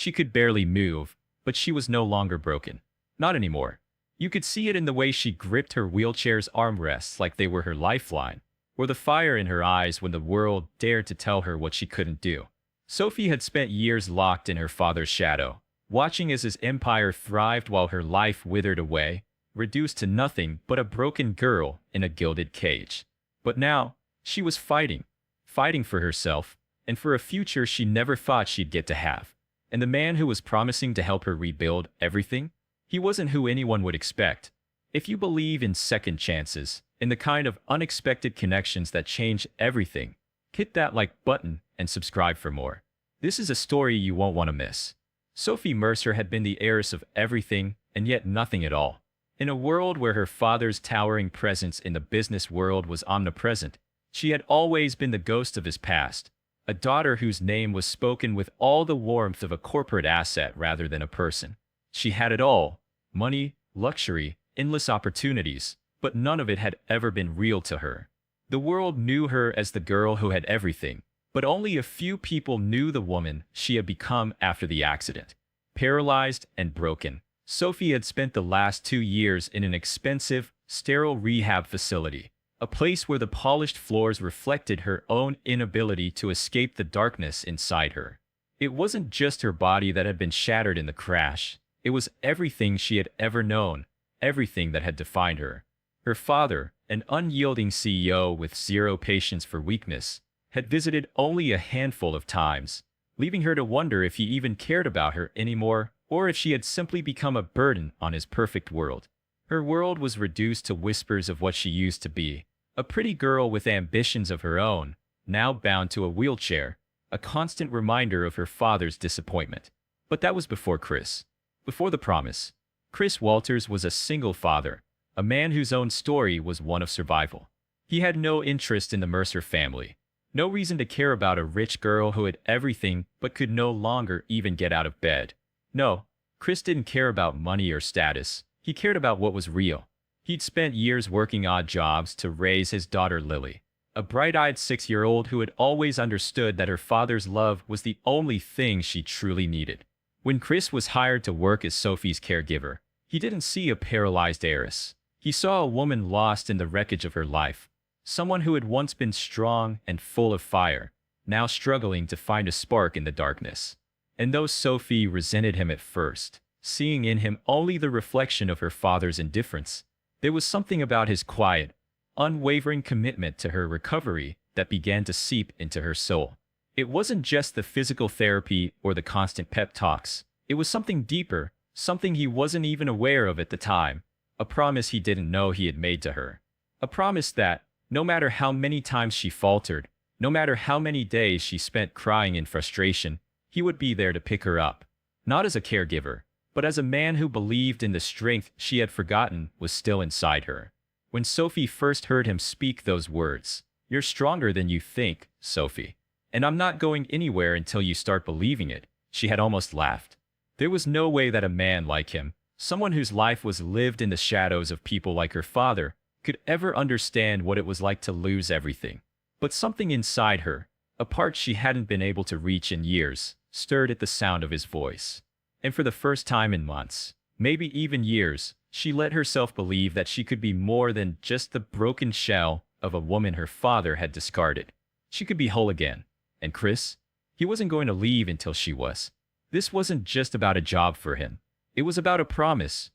She could barely move, but she was no longer broken. Not anymore. You could see it in the way she gripped her wheelchair's armrests like they were her lifeline, or the fire in her eyes when the world dared to tell her what she couldn't do. Sophie had spent years locked in her father's shadow, watching as his empire thrived while her life withered away, reduced to nothing but a broken girl in a gilded cage. But now, she was fighting for herself, and for a future she never thought she'd get to have. And the man who was promising to help her rebuild everything? He wasn't who anyone would expect. If you believe in second chances, in the kind of unexpected connections that change everything, hit that like button and subscribe for more. This is a story you won't want to miss. Sophie Mercer had been the heiress of everything and yet nothing at all. In a world where her father's towering presence in the business world was omnipresent, she had always been the ghost of his past, a daughter whose name was spoken with all the warmth of a corporate asset rather than a person. She had it all: money, luxury, endless opportunities, but none of it had ever been real to her. The world knew her as the girl who had everything, but only a few people knew the woman she had become after the accident. Paralyzed and broken, Sophie had spent the last 2 years in an expensive, sterile rehab facility, a place where the polished floors reflected her own inability to escape the darkness inside her. It wasn't just her body that had been shattered in the crash. It was everything she had ever known, everything that had defined her. Her father, an unyielding CEO with zero patience for weakness, had visited only a handful of times, leaving her to wonder if he even cared about her anymore, or if she had simply become a burden on his perfect world. Her world was reduced to whispers of what she used to be, a pretty girl with ambitions of her own, now bound to a wheelchair, a constant reminder of her father's disappointment. But that was before Chris. Before the promise. Chris Walters was a single father, a man whose own story was one of survival. He had no interest in the Mercer family, no reason to care about a rich girl who had everything but could no longer even get out of bed. No, Chris didn't care about money or status. He cared about what was real. He'd spent years working odd jobs to raise his daughter Lily, a bright-eyed 6-year-old who had always understood that her father's love was the only thing she truly needed. When Chris was hired to work as Sophie's caregiver, he didn't see a paralyzed heiress. He saw a woman lost in the wreckage of her life, someone who had once been strong and full of fire, now struggling to find a spark in the darkness. And though Sophie resented him at first, seeing in him only the reflection of her father's indifference, there was something about his quiet, unwavering commitment to her recovery that began to seep into her soul. It wasn't just the physical therapy or the constant pep talks. It was something deeper, something he wasn't even aware of at the time, a promise he didn't know he had made to her. A promise that, no matter how many times she faltered, no matter how many days she spent crying in frustration, he would be there to pick her up. Not as a caregiver, but as a man who believed in the strength she had forgotten was still inside her. When Sophie first heard him speak those words, "You're stronger than you think, Sophie, and I'm not going anywhere until you start believing it," she had almost laughed. There was no way that a man like him, someone whose life was lived in the shadows of people like her father, could ever understand what it was like to lose everything. But something inside her, a part she hadn't been able to reach in years, stirred at the sound of his voice. And for the first time in months, maybe even years, she let herself believe that she could be more than just the broken shell of a woman her father had discarded. She could be whole again. And Chris? He wasn't going to leave until she was. This wasn't just about a job for him. It was about a promise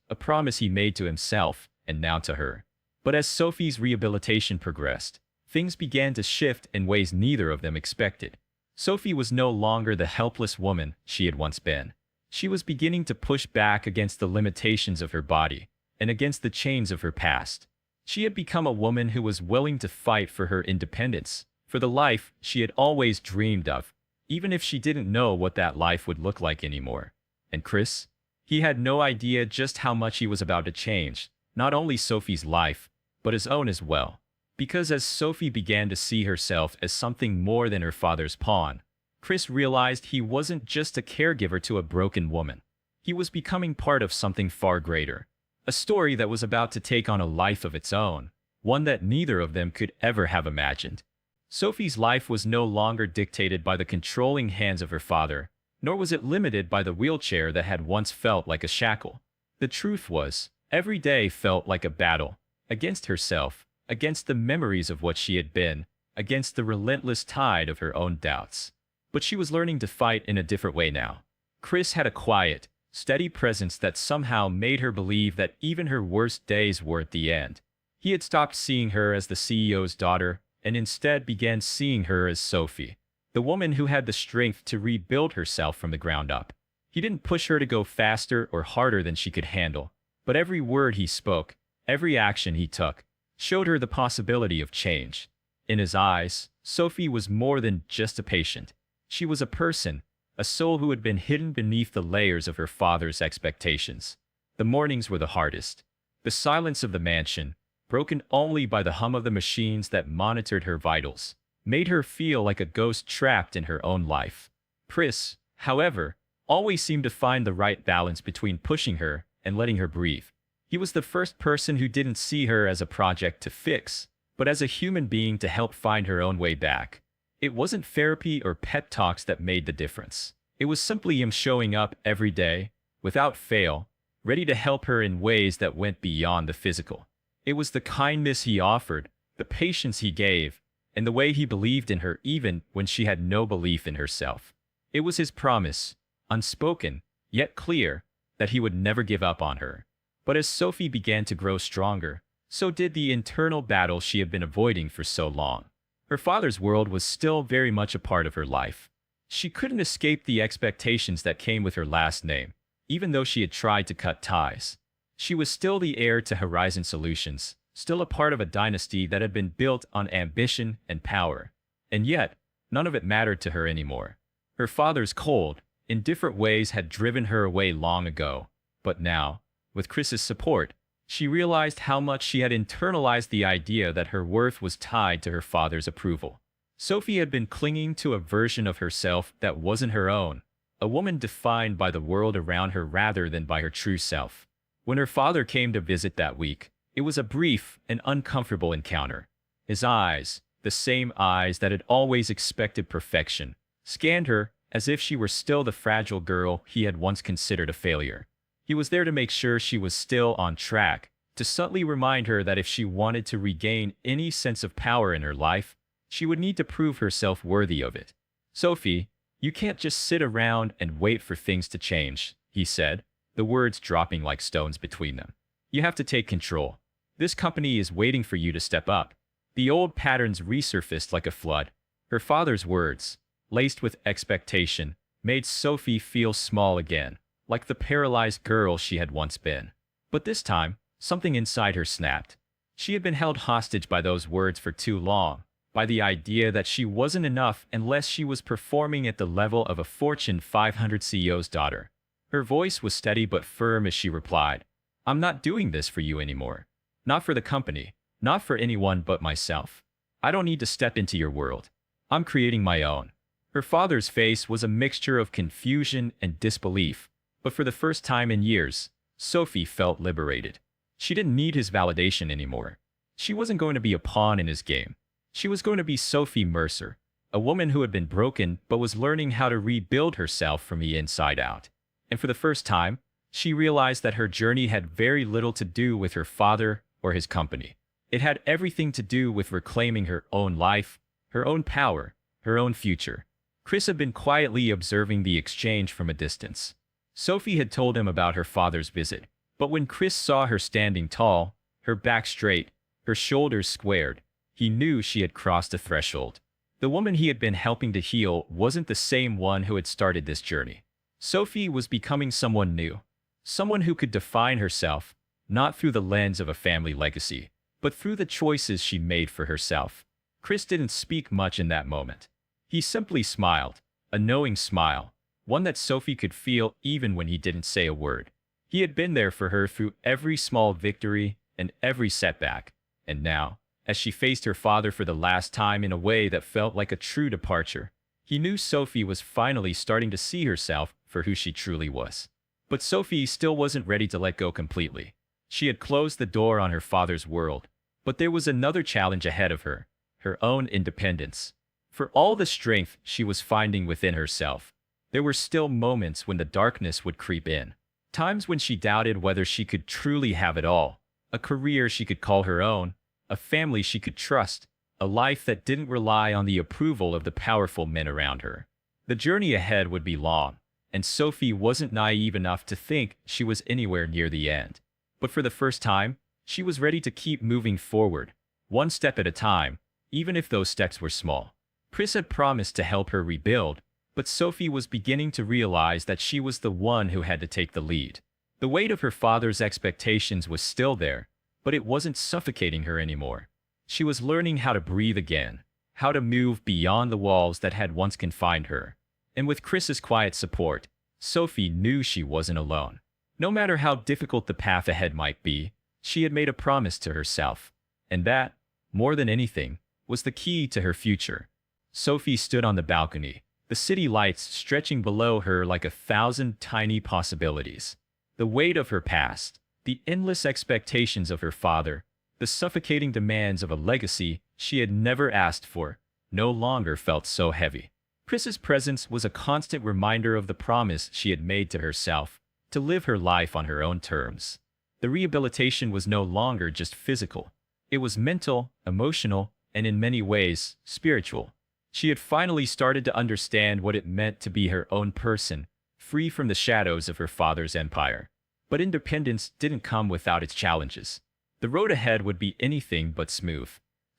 he made to himself and now to her. But as Sophie's rehabilitation progressed, things began to shift in ways neither of them expected. Sophie was no longer the helpless woman she had once been. She was beginning to push back against the limitations of her body and against the chains of her past. She had become a woman who was willing to fight for her independence, for the life she had always dreamed of, even if she didn't know what that life would look like anymore. And Chris? He had no idea just how much he was about to change, not only Sophie's life, but his own as well. Because as Sophie began to see herself as something more than her father's pawn, Chris realized he wasn't just a caregiver to a broken woman. He was becoming part of something far greater, a story that was about to take on a life of its own, one that neither of them could ever have imagined. Sophie's life was no longer dictated by the controlling hands of her father. nor was it limited by the wheelchair that had once felt like a shackle. The truth was, every day felt like a battle, against herself, against the memories of what she had been, against the relentless tide of her own doubts. But she was learning to fight in a different way now. Chris had a quiet, steady presence that somehow made her believe that even her worst days were at the end. He had stopped seeing her as the CEO's daughter and instead began seeing her as Sophie, the woman who had the strength to rebuild herself from the ground up. He didn't push her to go faster or harder than she could handle, but every word he spoke, every action he took, showed her the possibility of change. In his eyes, Sophie was more than just a patient. She was a person, a soul who had been hidden beneath the layers of her father's expectations. The mornings were the hardest. The silence of the mansion, broken only by the hum of the machines that monitored her vitals, made her feel like a ghost trapped in her own life. Chris, however, always seemed to find the right balance between pushing her and letting her breathe. He was the first person who didn't see her as a project to fix, but as a human being to help find her own way back. It wasn't therapy or pep talks that made the difference. It was simply him showing up every day, without fail, ready to help her in ways that went beyond the physical. It was the kindness he offered, the patience he gave, and the way he believed in her even when she had no belief in herself. It was his promise, unspoken, yet clear, that he would never give up on her. But as Sophie began to grow stronger, so did the internal battle she had been avoiding for so long. Her father's world was still very much a part of her life. She couldn't escape the expectations that came with her last name, even though she had tried to cut ties. She was still the heir to Horizon Solutions, still a part of a dynasty that had been built on ambition and power. And yet, none of it mattered to her anymore. Her father's cold, indifferent ways had driven her away long ago. But now, with Chris's support, she realized how much she had internalized the idea that her worth was tied to her father's approval. Sophie had been clinging to a version of herself that wasn't her own, a woman defined by the world around her rather than by her true self. When her father came to visit that week, it was a brief and uncomfortable encounter. His eyes, the same eyes that had always expected perfection, scanned her as if she were still the fragile girl he had once considered a failure. He was there to make sure she was still on track, to subtly remind her that if she wanted to regain any sense of power in her life, she would need to prove herself worthy of it. "Sophie, you can't just sit around and wait for things to change," he said, the words dropping like stones between them. "You have to take control. This company is waiting for you to step up." The old patterns resurfaced like a flood. Her father's words, laced with expectation, made Sophie feel small again, like the paralyzed girl she had once been. But this time, something inside her snapped. She had been held hostage by those words for too long, by the idea that she wasn't enough unless she was performing at the level of a Fortune 500 CEO's daughter. Her voice was steady but firm as she replied, "I'm not doing this for you anymore. Not for the company, not for anyone but myself. I don't need to step into your world. I'm creating my own." Her father's face was a mixture of confusion and disbelief, but for the first time in years, Sophie felt liberated. She didn't need his validation anymore. She wasn't going to be a pawn in his game. She was going to be Sophie Mercer, a woman who had been broken but was learning how to rebuild herself from the inside out. And for the first time, she realized that her journey had very little to do with her father or his company. It had everything to do with reclaiming her own life, her own power, her own future. Chris had been quietly observing the exchange from a distance. Sophie had told him about her father's visit, but when Chris saw her standing tall, her back straight, her shoulders squared, he knew she had crossed a threshold. The woman he had been helping to heal wasn't the same one who had started this journey. Sophie was becoming someone new, someone who could define herself, not through the lens of a family legacy, but through the choices she made for herself. Chris didn't speak much in that moment. He simply smiled, a knowing smile, one that Sophie could feel even when he didn't say a word. He had been there for her through every small victory and every setback, and now, as she faced her father for the last time in a way that felt like a true departure, he knew Sophie was finally starting to see herself for who she truly was. But Sophie still wasn't ready to let go completely. She had closed the door on her father's world, but there was another challenge ahead of her, her own independence. For all the strength she was finding within herself, There were still moments when the darkness would creep in. Times when she doubted whether she could truly have it all. A career she could call her own, a family she could trust, a life that didn't rely on the approval of the powerful men around her. The journey ahead would be long, and Sophie wasn't naive enough to think she was anywhere near the end. But for the first time, she was ready to keep moving forward, one step at a time, even if those steps were small. Chris had promised to help her rebuild, but Sophie was beginning to realize that she was the one who had to take the lead. The weight of her father's expectations was still there, but it wasn't suffocating her anymore. She was learning how to breathe again, how to move beyond the walls that had once confined her. And with Chris's quiet support, Sophie knew she wasn't alone. No matter how difficult the path ahead might be, she had made a promise to herself. And that, more than anything, was the key to her future. Sophie stood on the balcony, the city lights stretching below her like 1,000 tiny possibilities. The weight of her past, the endless expectations of her father, the suffocating demands of a legacy she had never asked for, no longer felt so heavy. Chris's presence was a constant reminder of the promise she had made to herself, to live her life on her own terms. The rehabilitation was no longer just physical. It was mental, emotional, and in many ways, spiritual. She had finally started to understand what it meant to be her own person, free from the shadows of her father's empire. But independence didn't come without its challenges. The road ahead would be anything but smooth.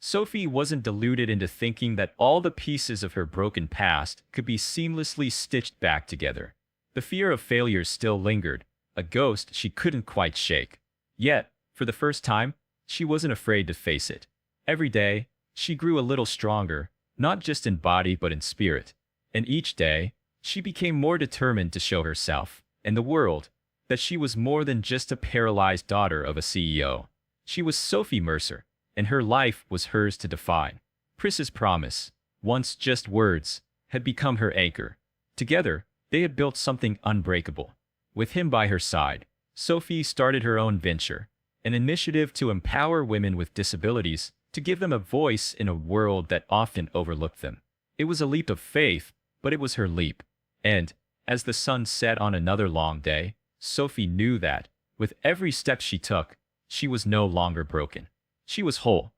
Sophie wasn't deluded into thinking that all the pieces of her broken past could be seamlessly stitched back together. The fear of failure still lingered, a ghost she couldn't quite shake. Yet, for the first time, she wasn't afraid to face it. Every day, she grew a little stronger, not just in body but in spirit. And each day, she became more determined to show herself, and the world, that she was more than just a paralyzed daughter of a CEO. She was Sophie Mercer, and her life was hers to define. Chris's promise, once just words, had become her anchor. Together, they had built something unbreakable. With him by her side, Sophie started her own venture, an initiative to empower women with disabilities, to give them a voice in a world that often overlooked them. It was a leap of faith, but it was her leap. And, as the sun set on another long day, Sophie knew that, with every step she took, she was no longer broken. She was whole.